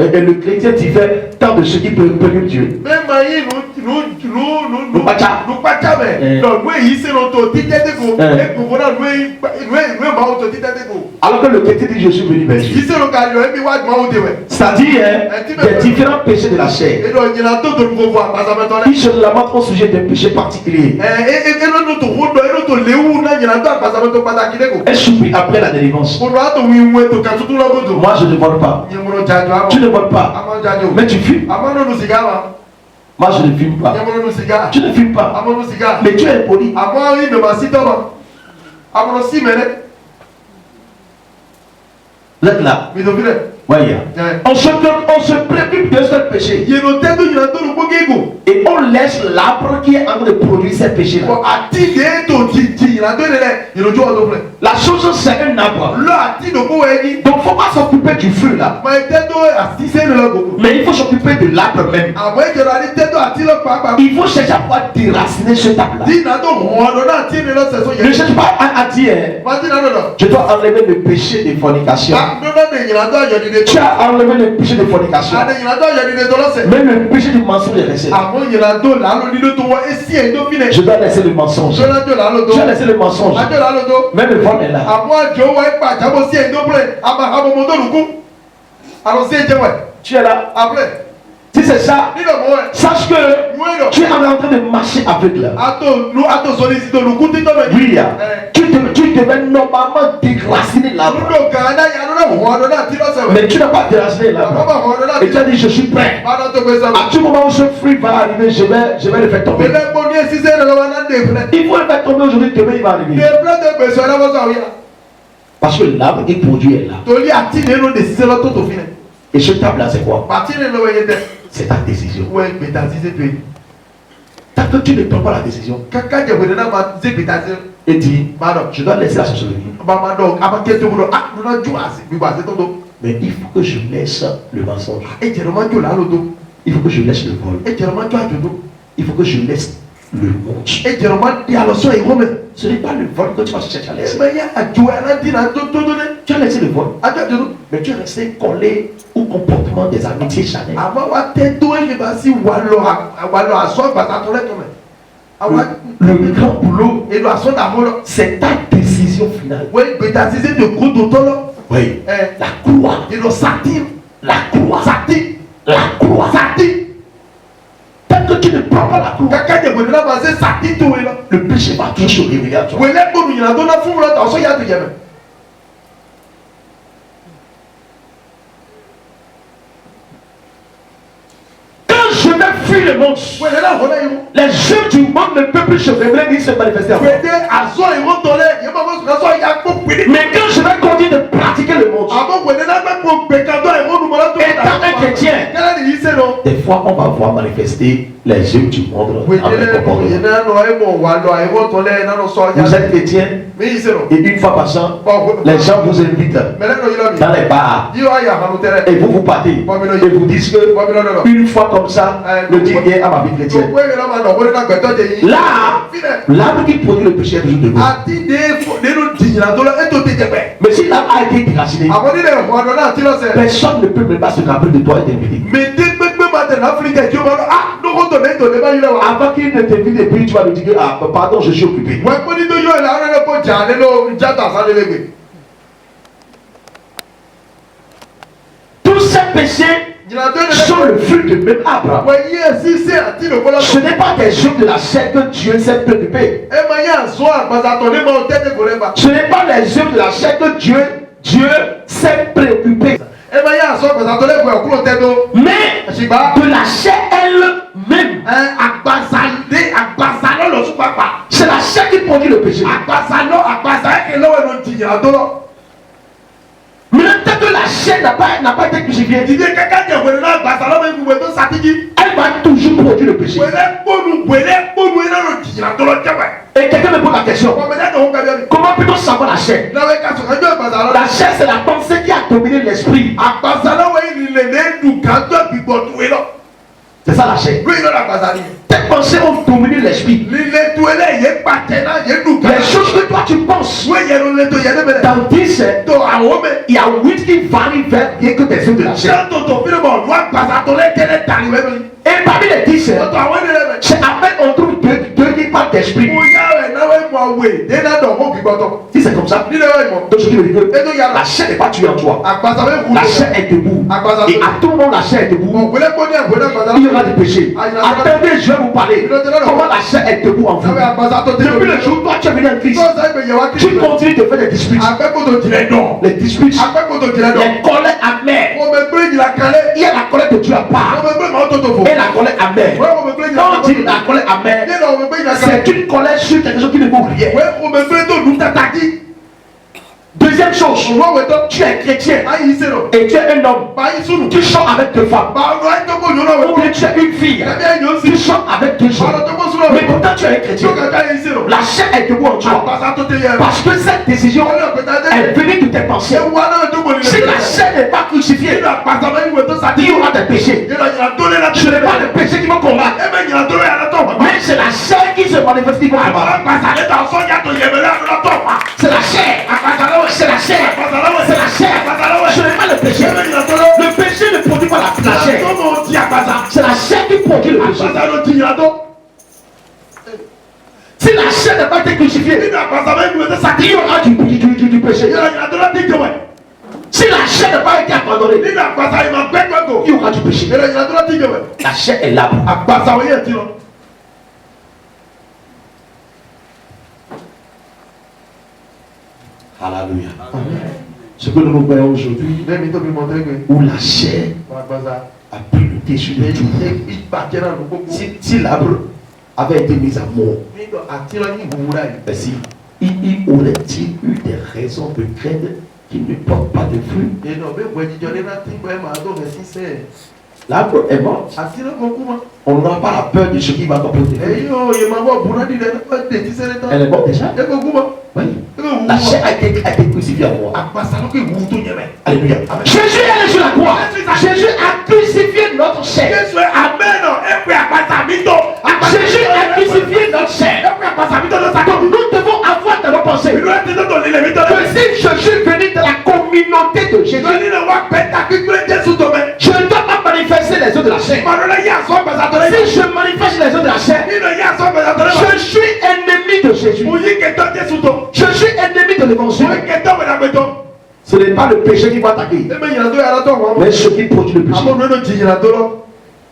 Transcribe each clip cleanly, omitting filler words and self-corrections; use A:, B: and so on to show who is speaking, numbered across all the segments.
A: Et le chrétien tu fais tant de ce qui peut bénir Dieu.
B: Même maïs nous pas mais donc oui ici l'auto titete go et pour voilà oui ma auto titete go.
A: Alors que le chrétien dit je suis venu vers Dieu.
B: Ici le gars il va ma auto ouais.
A: C'est-à-dire des différents péchés de la chair.
B: Et donc il a tout de nouveau voir parce que
A: il se lamente au sujet d'un péché particulier. Elle supplie après la délivrance. Moi je ne vole pas. Tu ne voles pas. Mais tu fumes. Moi je ne fume pas. Tu ne fumes pas. Mais tu es poli. Vous êtes là. Voyez. On se préoccupe d'un seul péché. Et on laisse l'arbre qui est en train de produire ces péchés-là. La chose c'est un arbre. Donc il ne faut pas s'occuper du feu là. Mais il faut s'occuper de l'arbre même. Il faut chercher à pouvoir déraciner cet arbre là. Ne cherche pas à dire je dois enlever le péché de fornication. Tu as enlevé le péché de fornication. Même le péché du mensonge est resté. Je dois laisser le mensonge. Tu as laissé le mensonge. Même le vol est là. Tu es là. Si c'est ça, sache que tu es en train de marcher avec là. Oui, tu devais normalement déraciner l'arbre. Mais tu n'as pas déraciné l'arbre. Et tu as dit je suis prêt. À tout moment où ce fruit va arriver, je vais le faire tomber. Il faut le faire tomber aujourd'hui, demain il va arriver. Parce que l'arbre qui produit est là. Et ce table là c'est quoi? C'est ta décision. Tant que tu ne prends pas la décision et dis, je dois laisser la chose venir. Mais il faut que je laisse le mensonge. Il faut que je laisse le vol. Il faut que je laisse le monde. Ce n'est pas le vol que tu vas chercher à laisser. Tu as laissé le vol. Mais tu es resté collé au comportement des amitiés charnelles. Le grand boulot, c'est ta décision finale. Oui. La croix. La croix. La croix. Tant que tu ne prends pas la croix, le péché va toujours se révéler à toi. Le monde. Les œuvres du monde ne peuvent plus se révéler ni se manifester. Mais quand je vais continuer de pratiquer le monde, étant un chrétien, des fois on va voir manifester les œuvres du monde. Vous êtes chrétien et une fois par an, les gens vous invitent dans les bars et vous partez et vous dites que une fois comme ça, le Dieu vient à ma vie chrétienne. Là, l'arbre qui produit le péché est toujours debout. Mais si l'arbre a été déraciné, personne ne peut même pas se rappeler de toi et t'inviter. Avant qu'il ne t'invite et puis tu vas lui dire ah pardon je suis occupé. Tous ces péchés sont le fruit de même arbre. Ce n'est pas des œuvres de la chair que Dieu s'est préoccupé. Ce n'est pas les œuvres de la chair que Dieu s'est préoccupé. Mais de la chair elle-même. C'est la chair qui produit le péché. Mais tant que la chair n'a pas été crucifiée, elle va toujours produire le péché. Et quelqu'un me pose la question, comment peut-on savoir la chair? La chair c'est la pensée qui a dominé l'esprit. C'est ça ça la chair. Tes pensées ont dominé l'esprit. Les choses que toi tu penses. Dans 10, il y a 8 qui varient vers rien que des œufs de la chair. Et parmi les 10, c'est après on trouve deux qui parlent d'esprit. Si c'est comme ça, donc je dis la chair n'est pas tuée en toi. La chair est debout. Et à tout moment, la chair est debout. Il y aura des péchés. Attendez, je vais vous parler. Comment la chair est debout en vous. Depuis le jour où toi tu es venu en Christ, tu continues de faire des disputes. Les disputes, les colères amères. Il y a la colère de Dieu à part. Et la colère amère. Quand on dit la colère amère, c'est une colère sur quelque chose qui ne vaut rien. Deuxième chose, tu es chrétien et tu es un homme, tu chantes avec deux femmes, ou bien tu es une fille, tu chantes avec deux hommes, mais pourtant tu es un chrétien. La chair est debout en toi parce que cette décision est venue de tes pensées. Si la chair n'est pas crucifiée, il y aura des péchés. Ce n'est pas les péchés qui vont combattre, mais c'est la chair qui se manifeste qui va combattre. C'est la chair. C'est la chair. C'est la chair. Ce n'est pas le péché. Le péché ne produit pas la chair. C'est la chair qui produit le péché. Si la chair n'a pas été crucifiée, il y aura du péché. Si la chair n'a pas été abandonnée, il y aura du péché. La chair est là. Alléluia. Ce que nous voyons aujourd'hui, où la chair a pris le dessus de tout. Si l'arbre avait été mis à mort, il aurait-il eu des raisons de craindre qu'il ne porte pas de fruits? L'arbre est mort. On n'aura pas la peur de ce qui va composer. Elle est morte déjà. Oui. La chair a été crucifiée à moi. Alléluia. Jésus est allé sur la croix. Jésus a crucifié notre chair. Jésus a crucifié notre chair. Donc nous devons avoir dans nos pensées que si je suis venu dans la communauté de Jésus, je ne dois pas manifester les œuvs de la chair. Si je manifeste les œuvs de la chair, je suis ennemi de Jésus. Je suis ennemi de l'évangile. Ce n'est pas le péché qui va attaquer, mais ce qui produit le péché.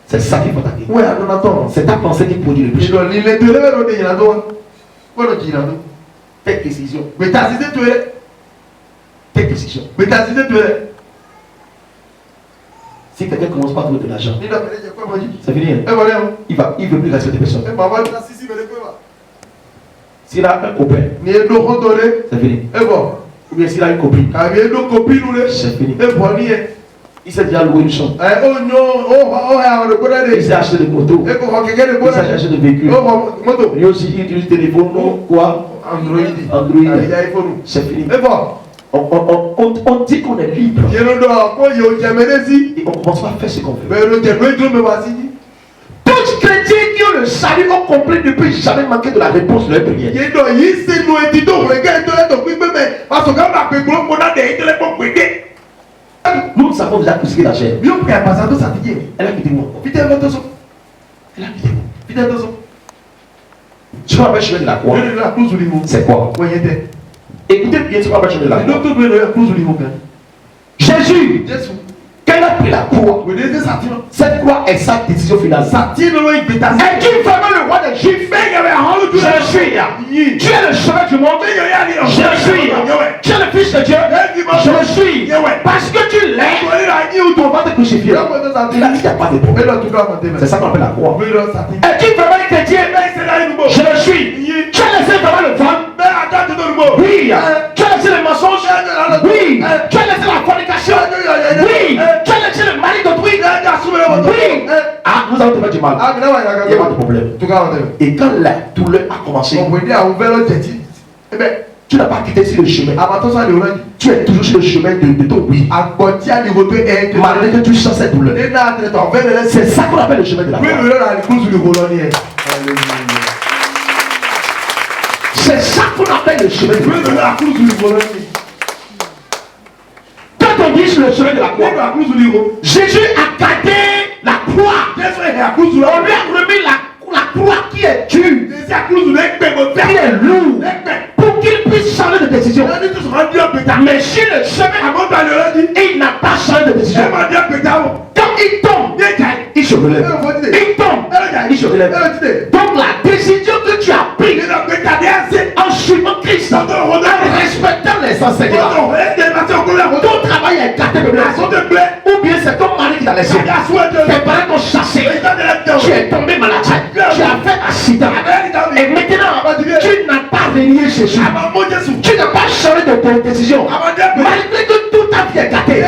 A: C'est ça qu'il faut attaquer. C'est ta pensée qui produit le péché. Faites décision. Faites décision. Si quelqu'un commence par trouver de l'argent, c'est fini. Il ne veut plus respecter personne. S'il a un copain, c'est fini. Ou bien s'il a une copine, c'est fini. Il s'est déjà loué une chambre. Il s'est acheté des motos. Il s'est acheté des véhicules. Lui aussi, il utilise téléphone, quoi? Android. C'est fini. On dit qu'on est libre. Et on commence pas à faire ce qu'on veut. Tous chrétiens qui ont le salut ont compris ne peuvent jamais manquer de la réponse de leur prière. Nous savons déjà crucifier la chair. Elle a quitté moi. Tu vas pas chemin de la croix. C'est quoi? Écoutez bien ce qu'on va chemin de la croix. Jésus, quand il a pris la croix, cette croix est sa décision finale. Est-il vraiment le roi des Juifs? Je suis. Tu es le chemin du monde. Je suis. Tu es le fils de Dieu. Je suis. Parce que tu l'es, on va te crucifier. Il a dit qu'il n'y a pas de problème. C'est ça qu'on appelle la croix. Est-il vraiment un chrétien? Je le suis. Tu as laissé vraiment le vent? Oui. Tu as laissé le mensonge? Oui. Tu as laissé la fornication? Oui. Tu as laissé le mari d'autrui? Oui. Ah, nous allons te faire du mal. Il n'y a pas de problème. Et quand la douleur a commencé, Tu n'as pas quitté sur le chemin. Tu es toujours sur le chemin de ton oui. Malgré que tu sens cette douleur. C'est ça qu'on appelle le chemin de la croix. C'est ça qu'on appelle le chemin de la croix. Quand on dit sur le chemin de la croix, Jésus a gardé la croix. On lui a remis la croix qui est dure, qui est lourde, pour qu'il puisse changer de décision. Mais sur le chemin, il n'a pas changé de décision. Quand il tombe, il se relève. Il tombe, il se relève. Donc la décision que tu as prise en suivant Christ, en respectant les enseignements, ton travail est gâté de blessure. Ou bien c'est ton mari qui t'a laissé. Tes parents t'ont chassé. Tu es tombé malade. Tu as fait accident. Et maintenant, tu n'as pas renié Jésus. Tu n'as pas changé de décision. Malgré que toute ta vie est gâtée.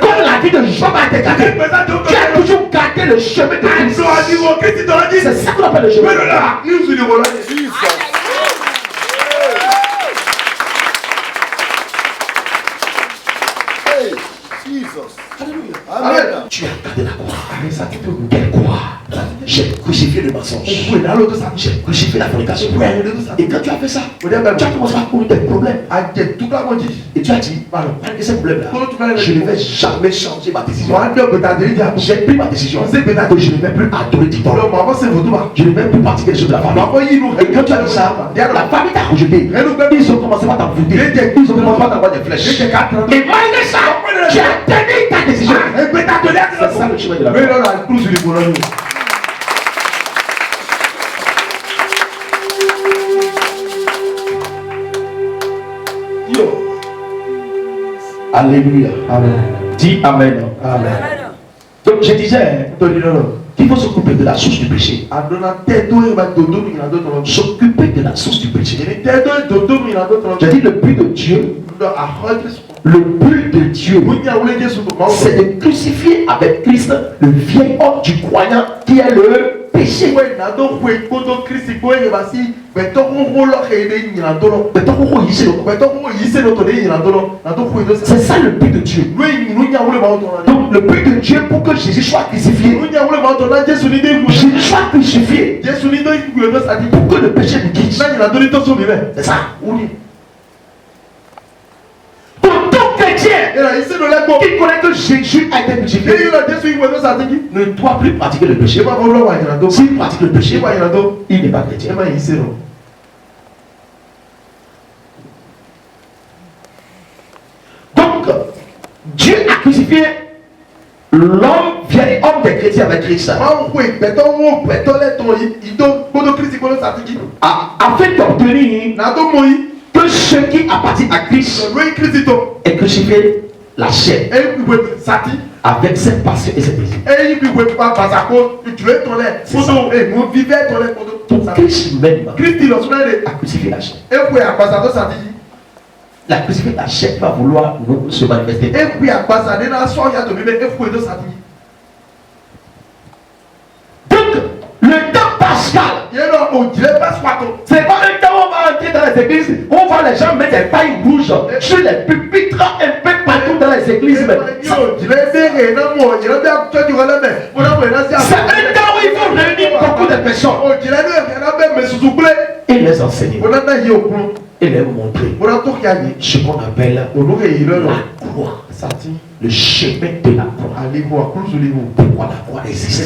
A: Comme la vie de Job a été gâtée. Tu as toujours gardé le chemin de Christ. C'est ça qu'on appelle le chemin de Christ. Amen. Tu as gardé la croix. Quelle croix? J'ai crucifié le mensonge. J'ai crucifié la fornication. Et quand tu as fait ça, tu as commencé à courir des problèmes. Et tu as dit, malgré ces problèmes-là, je ne vais jamais changer ma décision. J'ai pris ma décision. Je ne vais plus adorer Titan. Je ne vais plus pratiquer les choses de la famille. Et quand tu as dit ça, la famille t'a rejeté. Ils ont commencé à t'envoûter. Ils ont commencé à t'envoyer des flèches. Et malgré ça, tu as tenu ta décision. C'est ça le chemin de la croix. Alléluia. Amen. Dis Amen. Amen. Donc je disais qu'il faut s'occuper de la source du péché. S'occuper de la source du péché. J'ai dit le but de Dieu. Le but de Dieu, c'est de crucifier avec Christ le vieil homme du croyant qui est le péché. C'est ça le but de Dieu. Donc le but de Dieu pour que Jésus soit crucifié, Jésus soit crucifié pour que le péché nous quitte. C'est ça. Qui connaît que Jésus a été crucifié ne doit plus pratiquer le péché. S'il pratique le péché, il n'est pas chrétien. Donc, Dieu a crucifié l'homme, vieil homme des chrétiens avec Christ. Afin d'obtenir que ceux qui appartiennent à Christ aient crucifié la chair avec cette passion et cette désir. Pour Christ même a crucifié la chair. La crucifié la chair va vouloir se manifester. Donc, le temps pascal, c'est pas un temps où on va entrer dans les églises, on voit les gens mettre des pailles rouges sur les pupitres un peu partout dans les églises. C'est un temps où il faut réunir beaucoup de personnes et les enseigner et leur montrer ce qu'on appelle la croix, le chemin de la croix. Pourquoi la croix existe?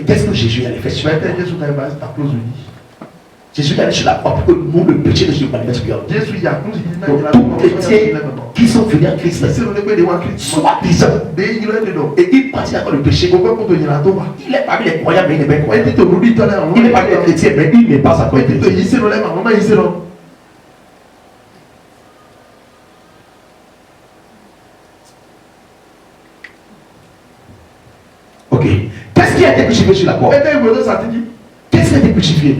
A: Qu'est-ce que Jésus allait faire sur la croix? Jésus allait sur la croix pour que nous, le péché de Jésus manifeste sur nous. Tous les chrétiens qui sont venus en Christ, soit disant, et ils pratiquent encore le péché. Il est parmi les croyants, mais il n'est pas croyant. Il est parmi les chrétiens, mais il n'est pas encore chrétien. Ok. Qu'est-ce qui a été crucifié sur la croix? Qu'est-ce qui a été crucifié?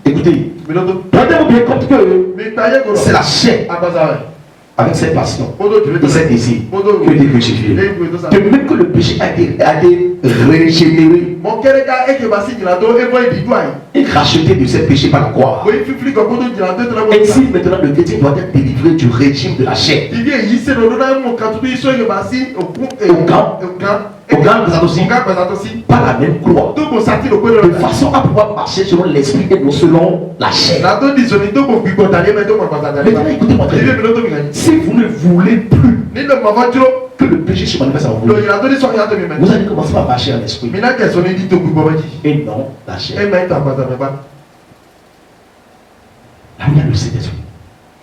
A: Écoutez, prenez-vous bien compte que c'est la chair. avec cette passion et cet désir que tu es crucifié. De même que le péché a été régénéré et racheté de ce péché par la croix. Ainsi maintenant le chrétien doit être délivré du régime de la chair. Au grand présent aussi, par la même croix, de façon à pouvoir marcher selon l'esprit et non selon la chair. Maintenant écoutez-moi très bien. Si vous ne voulez plus que le péché se manifeste en vous, vous allez commencer par marcher en esprit et non la chair. Là où il y a le Saint-Esprit,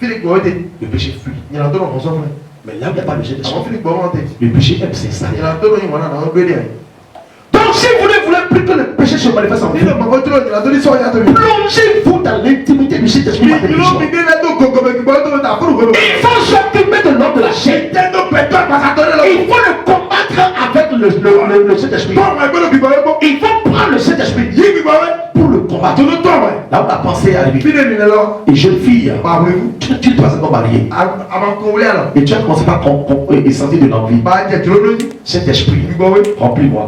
A: le péché fuit. Mais là où il n'y a pas le Saint-Esprit, le péché aime s'installer. Donc si vous ne voulez plus que le péché se manifeste en vous, plongez-vous dans l'intimité du Saint-Esprit. Il faut s'occuper de l'homme de la chair. Il faut le combattre avec le Saint-Esprit. Il faut prendre le Saint-Esprit pour le combattre. Là où la pensée est arrivée. Et jeune fille, tu ne dois pas marier. Et tu as commencé par sentir de l'envie. Saint-Esprit, remplis-moi.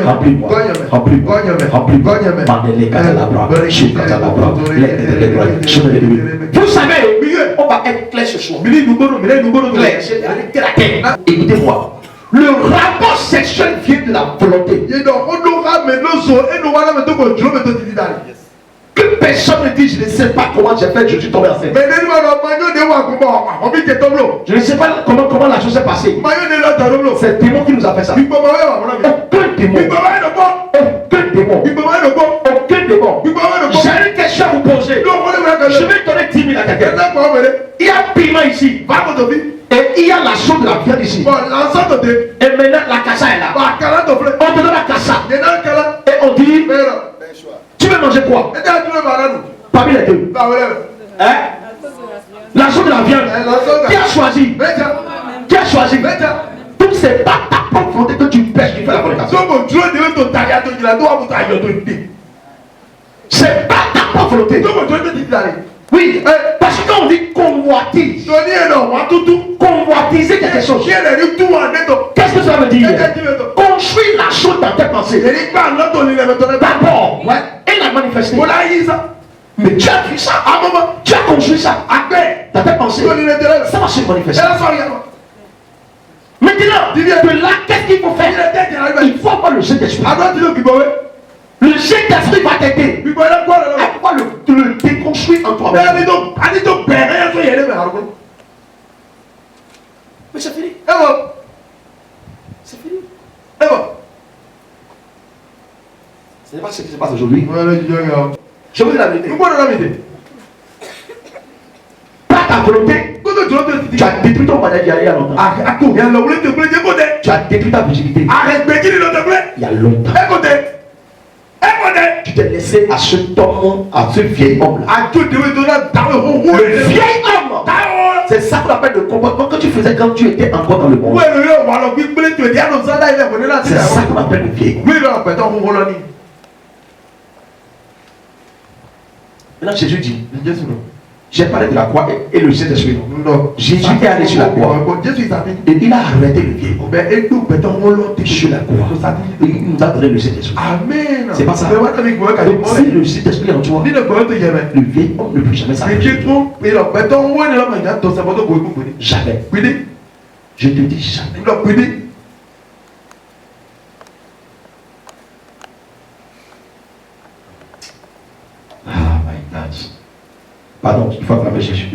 A: Remplis-moi. Remplis-moi. Remplis-moi. Vous savez, on va être clair ce soir. Écoutez-moi. Le rapport sexuel vient de la volonté. Que personne ne dit, je ne sais pas comment j'ai fait, je suis tombé enceinte. Je ne sais pas comment la chose s'est passée. C'est le démon qui nous a fait ça. Aucun démon. Aucun démon. J'ai une question à vous poser. Je vais donner 10 000 à quelqu'un. Il y a piment ici. Et il y a la sauce de la viande ici. Et maintenant la cassa est là. On te donne la cassa. Et on dit, tu veux manger quoi? Parmi les deux. Hein? La sauce de la viande. Qui a choisi? Qui a choisi? Donc c'est pas ta propre volonté que tu pêches qui fait la fornication. C'est pas ta propre volonté. Oui, parce que quand on dit convoitise, convoitiser quelque chose, qu'est-ce que ça veut dire? Construire la chose dans tes pensées. D'abord, et la manifester. Mais tu as vu ça, tu as construit ça, dans tes pensées. Ça va se manifester. Maintenant, de là, qu'est-ce qu'il faut faire? Il faut avoir le Saint-Esprit. Le Saint-Esprit va t'aider à pouvoir le déconstruire en toi. Mais c'est fini. C'est fini. Ce n'est pas ce qui se passe aujourd'hui. Je vous dis la vérité. Par ta volonté, tu as détruit ton mariage il y a longtemps. Tu as détruit ta virginité il y a longtemps. Tu t'es laissé à cet homme, à ce vieil homme là. Le vieil homme. C'est ça qu'on appelle le comportement que tu faisais quand tu étais encore dans le monde. C'est ça qu'on appelle le vieil homme. Maintenant Jésus dit, j'ai parlé de la croix et le Saint-Esprit. Jésus est allé sur la croix et il a arrêté le vieil homme sur la croix. Et il nous a donné le Saint-Esprit.
B: Amen.
A: C'est pas ça. Donc si le Saint-Esprit est en toi, le vieil homme ne peut jamais s'arrêter. Jamais. Je te dis jamais. Ah my God. Pardon, il faut acclamer Jésus.